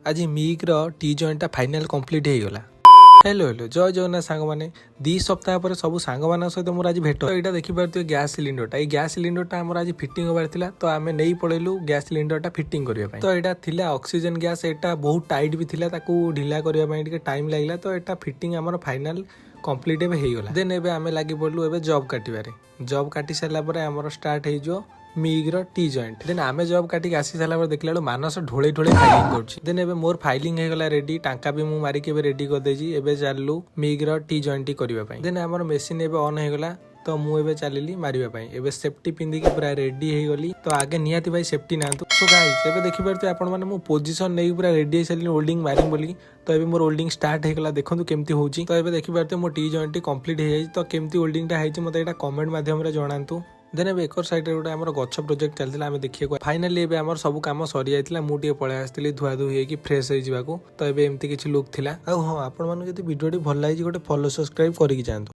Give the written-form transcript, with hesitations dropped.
आज MiG T joint final complete हो गला। हेलो हेलो जय जगन्नाथ सांग मैंने 2 सप्ताह पर सब सांग मान सहित मोर आज भेट। तो यहाँ देखिए गैस सिलिंडरटा ये गैस सिलिंडरटा आम आज फिटिंग होबार था। तो आम नहीं पड़ेलु गैस सिलिंडरटा फिटिंग करने। तो यहाँ थिला ऑक्सीजन गैस यहाँ बहुत टाइट भी थिला ताकू ढिला करने टाइम लगला। तो यहाँ फिटिंग आमर फाइनाल कंप्लीट हो गला। देन एबे आमे लागी पड़लु एबे जॉब काटिबारे। जॉब काटी सारा पर आमर स्टार्ट हो मिग टी जॉइंट। देन आमे जॉब काटिक आसी सारा देखला बेलू मानस ढोले ढोले फाइलिंग कर। देन एबे मोर फाइलिंग हो गला रेडी। टांका भी मु मारिक रेडी कर देजी। एबे चालू मिग टी जॉइंट करबा पई। देन आमर मशीन एबे ऑन हो गला। तो मुझे चलिली मारिबा पई। एबे सेफ्टी पिंधिक पूरा रेडी हो गली। तो आगे निहाती भाई सेफ्टी ना। सो गाइस एबे देखि पारते आपण माने मु पोजीशन नै पूरा रेडी हो सारी होल्डिंग मारिम बोली। तो एबे मोर होल्डिंग स्टार्ट हो गला। देखंतु केमती होउची। तो एबे देखि पारते मो टी जॉइंट कंप्लीट हो जाई। तो केमती होल्डिंग टा हेची मते एटा कमेंट माध्यम रे जणांतु। देन एबे एकर साइड रे गोटे हमर गच्छ प्रोजेक्ट चलतिला आमे देखिए। फाइनली एबे हमर सब काम सरी जाइतिला। मु टिके पळे आस्तिली धुआ धुई हे कि फ्रेश हो जिबाकू। तो एबे एमती किछि लुक थिला। आ हां आपण मानु जति वीडियो टी भल लागिछि गोटे फॉलो सब्सक्राइब करिकि जांतु।